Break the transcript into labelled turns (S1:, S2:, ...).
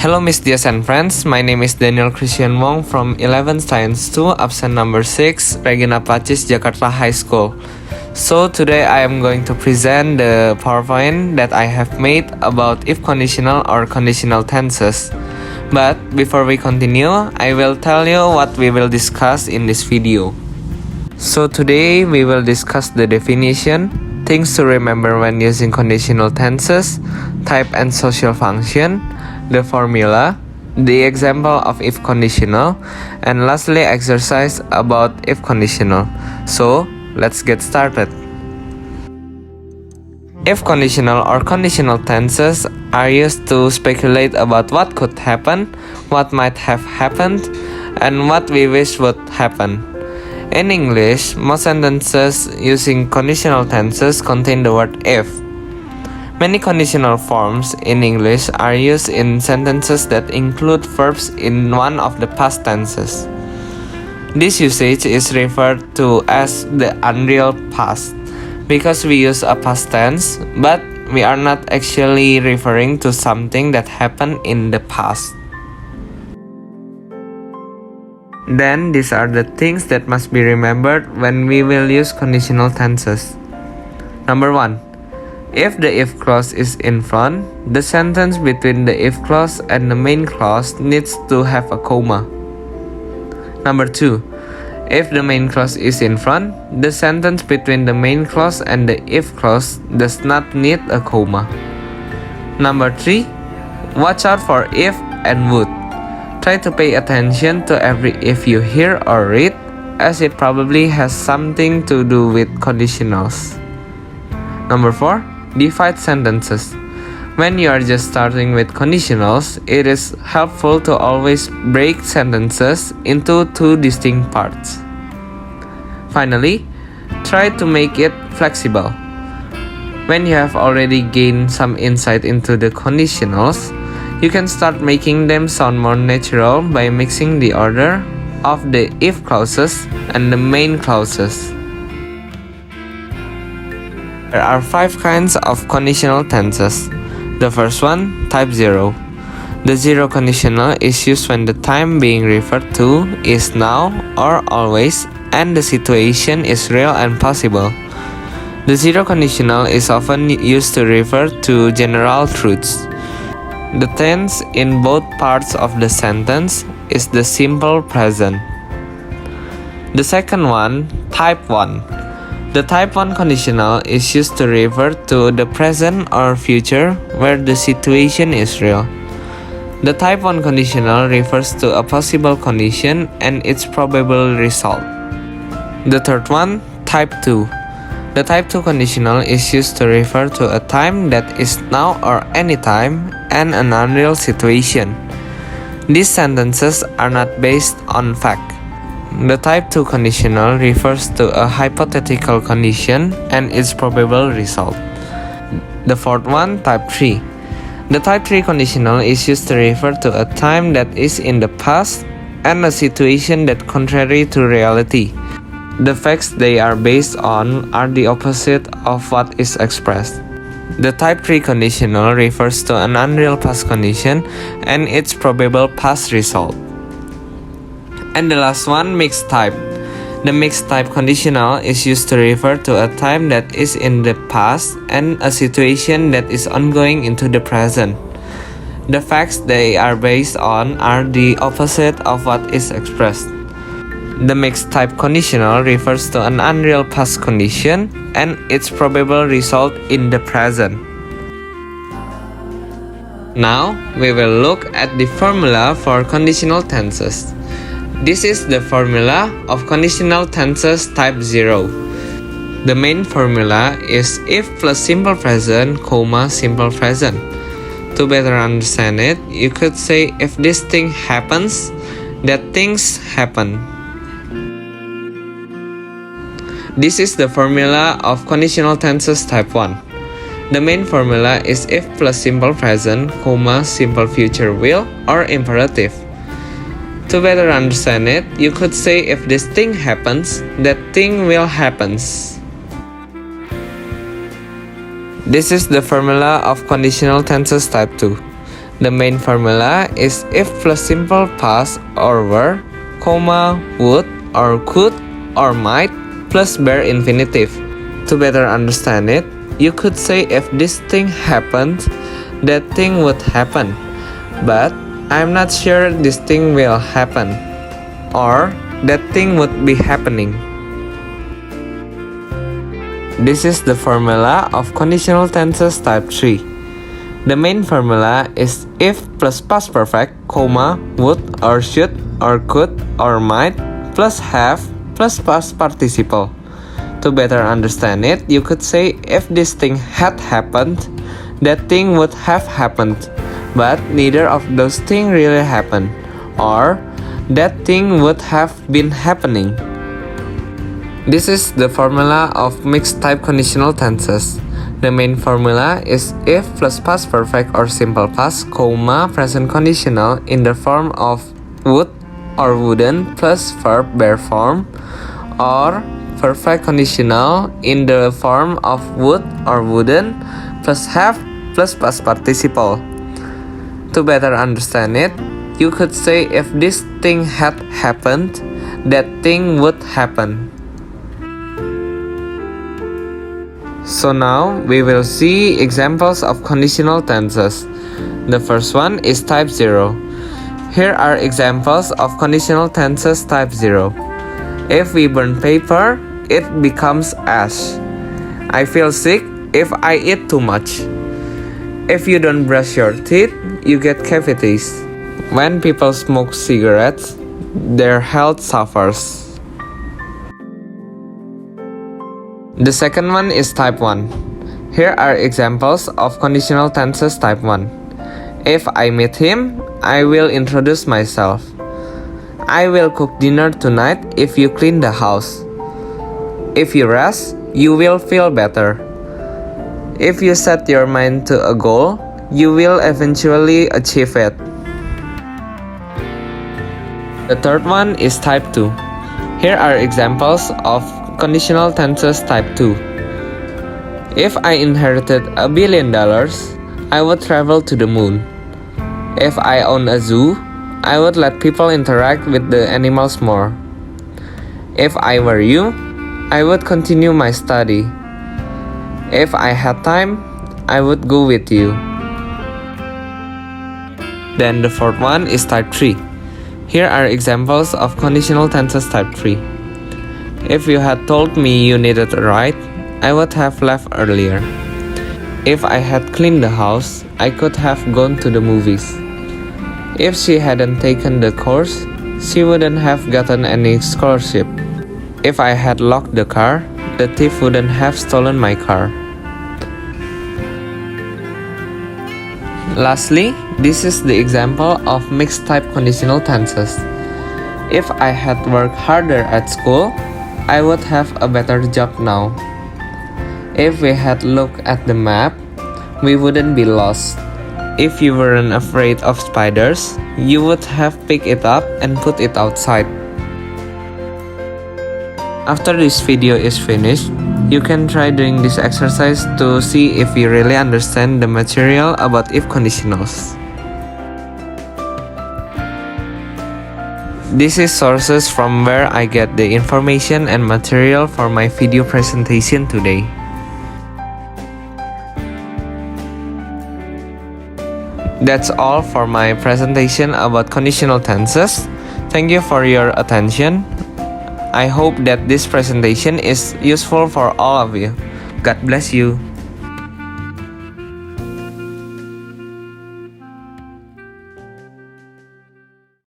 S1: Hello Miss Dias and friends, my name is Daniel Christian Wong from 11th Science 2, absent number 6, Regina Pacis, Jakarta High School. So today I am going to present the PowerPoint that I have made about if conditional or conditional tenses. But before we continue, I will tell you what we will discuss in this video. So today we will discuss the definition, things to remember when using conditional tenses, type and social function, the formula, the example of if conditional, and lastly exercise about if conditional. So let's get started. If conditional or conditional tenses are used to speculate about what could happen, what might have happened, and what we wish would happen. In English, most sentences using conditional tenses contain the word if. Many conditional forms in English are used in sentences that include verbs in one of the past tenses. This usage is referred to as the unreal past because we use a past tense, but we are not actually referring to something that happened in the past. Then these are the things that must be remembered when we will use conditional tenses. Number 1. If the if clause is in front, the sentence between the if clause and the main clause needs to have a comma. Number 2. If the main clause is in front, the sentence between the main clause and the if clause does not need a comma. Number 3. Watch out for if and would. Try to pay attention to every if you hear or read, as it probably has something to do with conditionals. Number 4. Divide sentences. When you are just starting with conditionals, it is helpful to always break sentences into two distinct parts. Finally, try to make it flexible. When you have already gained some insight into the conditionals, you can start making them sound more natural by mixing the order of the if clauses and the main clauses. There are 5 kinds of conditional tenses. The first one, type 0. The zero conditional is used when the time being referred to is now or always and the situation is real and possible. The zero conditional is often used to refer to general truths. The tense in both parts of the sentence is the simple present. The second one, type 1. The type 1 conditional is used to refer to the present or future where the situation is real. The type 1 conditional refers to a possible condition and its probable result. The third one, type 2. The type 2 conditional is used to refer to a time that is now or anytime and an unreal situation. These sentences are not based on fact. The type 2 conditional refers to a hypothetical condition and its probable result. The fourth one, type 3. The type 3 conditional is used to refer to a time that is in the past and a situation that contrary to reality. The facts they are based on are the opposite of what is expressed. The type 3 conditional refers to an unreal past condition and its probable past result. And the last one, mixed type. The mixed type conditional is used to refer to a time that is in the past and a situation that is ongoing into the present. The facts they are based on are the opposite of what is expressed. The mixed type conditional refers to an unreal past condition and its probable result in the present. Now we will look at the formula for conditional tenses. This is the formula of conditional tenses type 0. The main formula is if plus simple present, comma, simple present. To better understand it, you could say if this thing happens, that things happen. This is the formula of conditional tenses type 1. The main formula is if plus simple present, comma, simple future will, or imperative. To better understand it, you could say if this thing happens, that thing will happens. This is the formula of conditional tenses type 2. The main formula is if plus simple past or were, comma, would or could or might plus bare infinitive. To better understand it, you could say if this thing happened, that thing would happen. But I'm not sure this thing will happen. Or that thing would be happening. This is the formula of conditional tenses type 3. The main formula is if plus past perfect, comma, would or should or could or might plus have plus past participle. To better understand it, you could say if this thing had happened, that thing would have happened, but neither of those things really happened, or that thing would have been happening. This is the formula of mixed type conditional tenses. The main formula is if plus past perfect or simple past, comma, present conditional in the form of would or wouldn't plus verb bare form, or perfect conditional in the form of would or wouldn't plus have plus past participle. To better understand it, you could say if this thing had happened, that thing would happen. So now we will see examples of conditional tenses. The first one is type 0. Here are examples of conditional tenses type 0. If we burn paper, it becomes ash. I feel sick if I eat too much. If you don't brush your teeth, you get cavities. When people smoke cigarettes, their health suffers. The second one is type 1. Here are examples of conditional tenses type 1. If I meet him, I will introduce myself. I will cook dinner tonight if you clean the house. If you rest, you will feel better. If you set your mind to a goal, you will eventually achieve it. The third one is type 2. Here are examples of conditional tenses type 2. If I inherited $1 billion, I would travel to the moon. If I own a zoo, I would let people interact with the animals more. If I were you, I would continue my study. If I had time, I would go with you. Then the fourth one is type 3. Here are examples of conditional tenses type 3. If you had told me you needed a ride, I would have left earlier. If I had cleaned the house, I could have gone to the movies. If she hadn't taken the course, she wouldn't have gotten any scholarship. If I had locked the car, the thief wouldn't have stolen my car. Lastly, this is the example of mixed type conditional tenses. If I had worked harder at school, I would have a better job now. If we had looked at the map, we wouldn't be lost. If you weren't afraid of spiders, you would have picked it up and put it outside. After this video is finished, you can try doing this exercise to see if you really understand the material about if conditionals. This is sources from where I get the information and material for my video presentation today. That's all for my presentation about conditional tenses. Thank you for your attention. I hope that this presentation is useful for all of you. God bless you.